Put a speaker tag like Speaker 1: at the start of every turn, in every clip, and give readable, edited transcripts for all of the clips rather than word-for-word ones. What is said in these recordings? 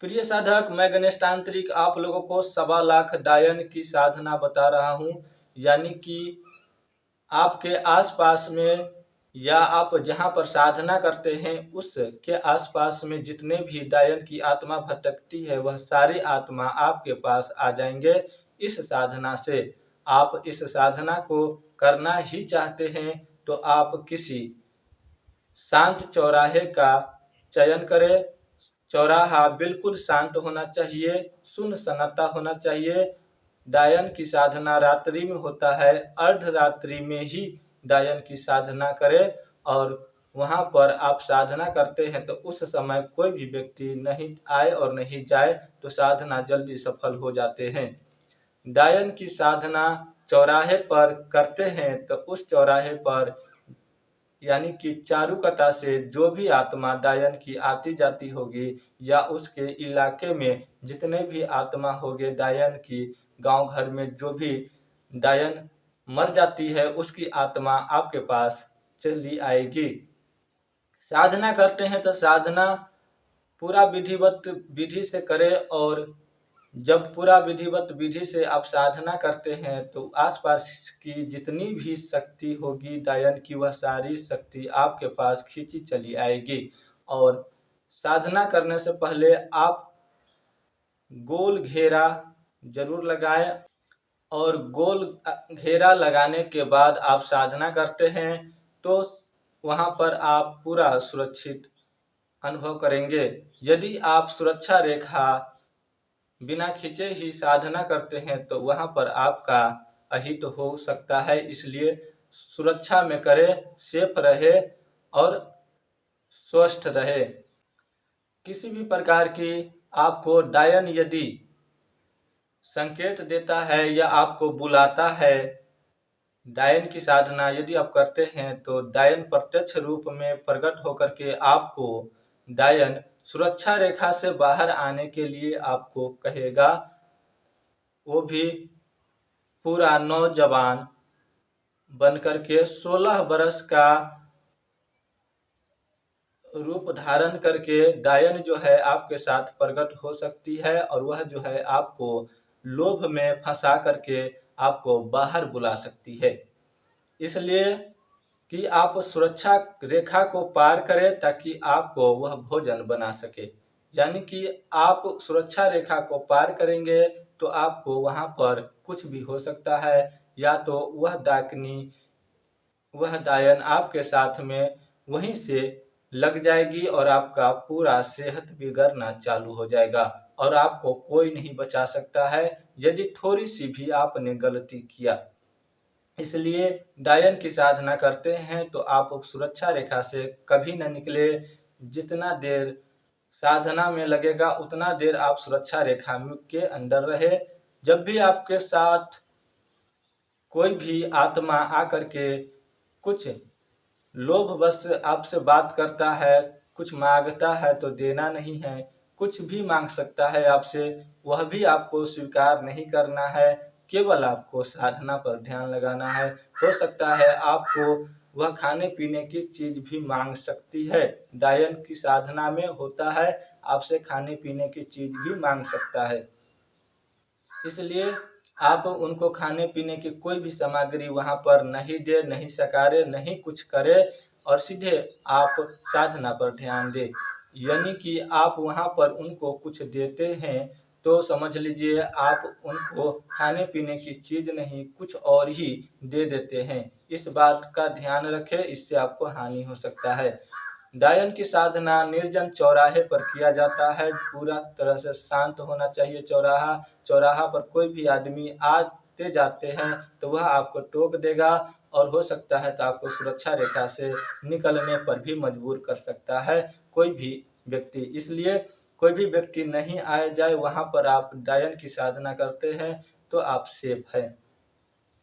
Speaker 1: प्रिय साधक, मैं गणेश तांत्रिक आप लोगों को 1.25 लाख डायन की साधना बता रहा हूँ। यानी कि आपके आसपास में या आप जहाँ पर साधना करते हैं उसके आसपास में जितने भी डायन की आत्मा भटकती है वह सारी आत्मा आपके पास आ जाएंगे इस साधना से। आप इस साधना को करना ही चाहते हैं तो आप किसी शांत चौराहे का चयन करें। चौराहा बिल्कुल शांत होना चाहिए, सुन्न सन्नाटा होना चाहिए। डायन की साधना रात्रि में होता है, अर्धरात्रि में ही डायन की साधना करें। और वहां पर आप साधना करते हैं तो उस समय कोई भी व्यक्ति नहीं आए और नहीं जाए तो साधना जल्दी सफल हो जाते हैं। डायन की साधना चौराहे पर करते हैं तो उस चौराहे पर यानी कि चारुकता से जो भी आत्मा डायन की आती जाती होगी या उसके इलाके में जितने भी आत्मा होंगे डायन की, गांव घर में जो भी डायन मर जाती है उसकी आत्मा आपके पास चली आएगी। साधना करते हैं तो साधना पूरा विधिवत विधि से करें। और जब पूरा विधिवत विधि से आप साधना करते हैं तो आसपास की जितनी भी शक्ति होगी डायन की वह सारी शक्ति आपके पास खींची चली आएगी। और साधना करने से पहले आप गोल घेरा जरूर लगाएं। और गोल घेरा लगाने के बाद आप साधना करते हैं तो वहां पर आप पूरा सुरक्षित अनुभव करेंगे। यदि आप सुरक्षा रेखा बिना खींचे ही साधना करते हैं तो वहां पर आपका अहित हो सकता है। इसलिए सुरक्षा में करें, सेफ रहे और स्वस्थ रहे। किसी भी प्रकार की आपको डायन यदि संकेत देता है या आपको बुलाता है, डायन की साधना यदि आप करते हैं तो डायन प्रत्यक्ष रूप में प्रकट होकर के आपको डायन सुरक्षा रेखा से बाहर आने के लिए आपको कहेगा। वो भी पूरा नौजवान बनकर के 16 वर्ष का रूप धारण करके डायन जो है आपके साथ प्रकट हो सकती है और वह जो है आपको लोभ में फंसा करके आपको बाहर बुला सकती है। इसलिए कि आप सुरक्षा रेखा को पार करें ताकि आपको वह भोजन बना सके। यानी कि आप सुरक्षा रेखा को पार करेंगे तो आपको वहां पर कुछ भी हो सकता है। या तो वह डाकनी, वह डायन आपके साथ में वहीं से लग जाएगी और आपका पूरा सेहत बिगड़ना चालू हो जाएगा और आपको कोई नहीं बचा सकता है यदि थोड़ी सी भी आपने गलती किया। इसलिए डायन की साधना करते हैं तो आप सुरक्षा रेखा से कभी न निकले। जितना देर साधना में लगेगा उतना देर आप सुरक्षा रेखा के अंदर रहे। जब भी आपके साथ कोई भी आत्मा आकर के कुछ लोभवश आपसे बात करता है, कुछ मांगता है तो देना नहीं है, कुछ भी मांग सकता है आपसे, वह भी आपको स्वीकार नहीं करना है। केवल आपको साधना पर ध्यान लगाना है। हो सकता है आपको वह खाने पीने की चीज भी मांग सकती है। डायन की साधना में होता है आपसे खाने पीने की चीज भी मांग सकता है। इसलिए आप उनको खाने पीने की कोई भी सामग्री वहां पर नहीं दे, नहीं सकारे, नहीं कुछ करे और सीधे आप साधना पर ध्यान दे। यानी कि आप वहां पर उनको कुछ देते हैं तो समझ लीजिए आप उनको खाने पीने की चीज नहीं कुछ और ही दे देते हैं। इस बात का ध्यान रखें, इससे आपको हानि हो सकता है। डायन की साधना निर्जन चौराहे पर किया जाता है। पूरा तरह से शांत होना चाहिए चौराहा। चौराहा पर कोई भी आदमी आते जाते हैं तो वह आपको टोक देगा और हो सकता है तो आपको सुरक्षा रेखा से निकलने पर भी मजबूर कर सकता है कोई भी व्यक्ति। इसलिए कोई भी व्यक्ति नहीं आए जाए वहां पर आप डायन की साधना करते हैं तो आप सेफ है।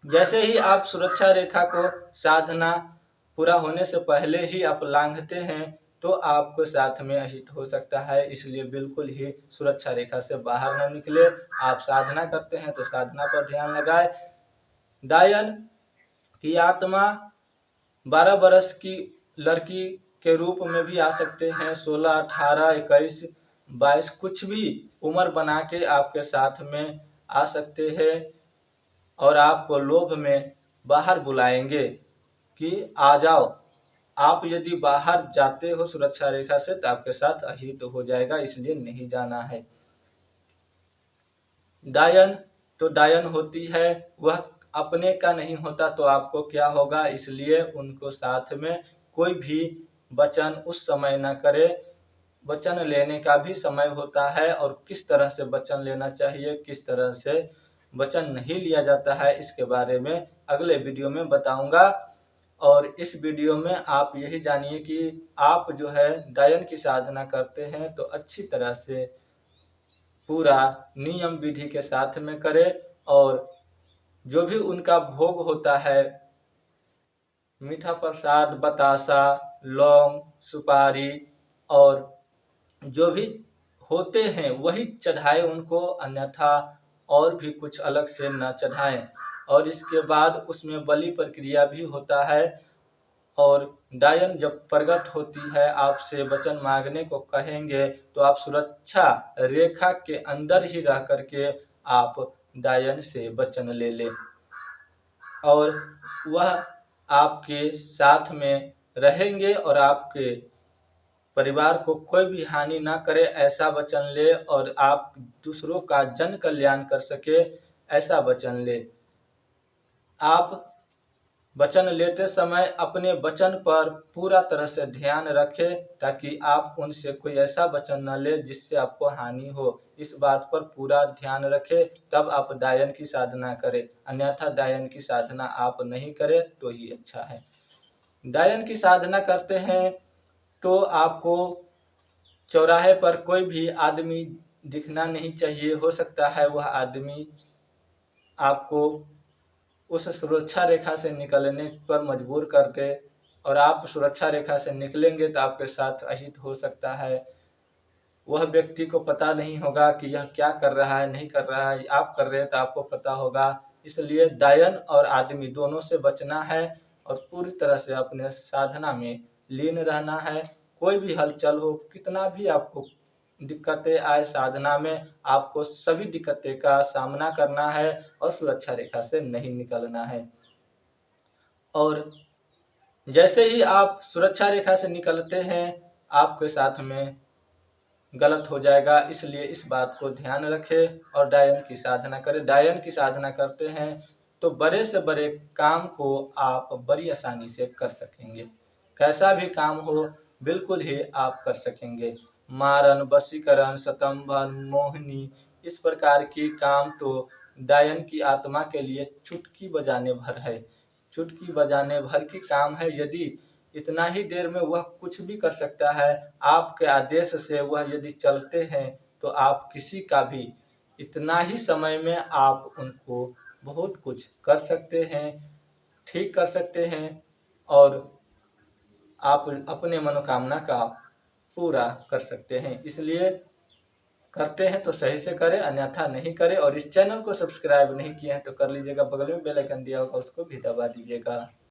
Speaker 1: जैसे ही आप सुरक्षा रेखा को साधना पूरा होने से पहले ही आप लांघते हैं तो आपको साथ में अहित हो सकता है। इसलिए बिल्कुल ही सुरक्षा रेखा से बाहर न निकले। आप साधना करते हैं तो साधना पर ध्यान लगाए। डायन की आत्मा 12 वर्ष की लड़की के रूप में भी आ सकते हैं, 16, 18, 21 22 कुछ भी उम्र बना के आपके साथ में आ सकते हैं और आपको लोभ में बाहर बुलाएंगे कि आ जाओ। आप यदि बाहर जाते हो सुरक्षा रेखा से तो आपके साथ अहित हो जाएगा, इसलिए नहीं जाना है। डायन तो डायन होती है, वह अपने का नहीं होता तो आपको क्या होगा, इसलिए उनको साथ में कोई भी वचन उस समय न करे। वचन लेने का भी समय होता है और किस तरह से वचन लेना चाहिए, किस तरह से वचन नहीं लिया जाता है, इसके बारे में अगले वीडियो में बताऊंगा। और इस वीडियो में आप यही जानिए कि आप जो है डायन की साधना करते हैं तो अच्छी तरह से पूरा नियम विधि के साथ में करें और जो भी उनका भोग होता है, मीठा प्रसाद, बतासा, लौंग, सुपारी और जो भी होते हैं वही चढ़ाए उनको, अन्यथा और भी कुछ अलग से न चढ़ाएं। और इसके बाद उसमें बलि प्रक्रिया भी होता है। और डायन जब प्रकट होती है, आपसे वचन मांगने को कहेंगे तो आप सुरक्षा रेखा के अंदर ही रह करके आप डायन से वचन ले लें और वह आपके साथ में रहेंगे और आपके परिवार को कोई भी हानि ना करे, ऐसा वचन ले और आप दूसरों का जन कल्याण कर सके, ऐसा वचन ले। आप वचन लेते समय अपने वचन पर पूरा तरह से ध्यान रखें ताकि आप उनसे कोई ऐसा वचन न ले जिससे आपको हानि हो। इस बात पर पूरा ध्यान रखें, तब आप डायन की साधना करें, अन्यथा डायन की साधना आप नहीं करें तो ही अच्छा है। डायन की साधना करते हैं तो आपको चौराहे पर कोई भी आदमी दिखना नहीं चाहिए। हो सकता है वह आदमी आपको उस सुरक्षा रेखा से निकलने पर मजबूर कर दे और आप सुरक्षा रेखा से निकलेंगे तो आपके साथ अहित हो सकता है। वह व्यक्ति को पता नहीं होगा कि यह क्या कर रहा है, नहीं कर रहा है, आप कर रहे हैं तो आपको पता होगा। इसलिए डायन और आदमी दोनों से बचना है और पूरी तरह से अपने साधना में लीन रहना है। कोई भी हलचल हो, कितना भी आपको दिक्कतें आए साधना में, आपको सभी दिक्कतें का सामना करना है और सुरक्षा रेखा से नहीं निकलना है। और जैसे ही आप सुरक्षा रेखा से निकलते हैं आपके साथ में गलत हो जाएगा, इसलिए इस बात को ध्यान रखें और डायन की साधना करें। डायन की साधना करते हैं तो बड़े से बड़े काम को आप बड़ी आसानी से कर सकेंगे। कैसा भी काम हो बिल्कुल ही आप कर सकेंगे। मारण, वशीकरण, स्तंभन, मोहिनी, इस प्रकार की काम तो डायन की आत्मा के लिए चुटकी बजाने भर है, चुटकी बजाने भर की काम है। यदि इतना ही देर में वह कुछ भी कर सकता है, आपके आदेश से वह यदि चलते हैं तो आप किसी का भी इतना ही समय में आप उनको बहुत कुछ कर सकते हैं, ठीक कर सकते हैं और आप अपने मनोकामना का पूरा कर सकते हैं। इसलिए करते हैं तो सही से करें, अन्यथा नहीं करें। और इस चैनल को सब्सक्राइब नहीं किए हैं तो कर लीजिएगा, बगल में बेल आइकन दिया होगा उसको भी दबा दीजिएगा।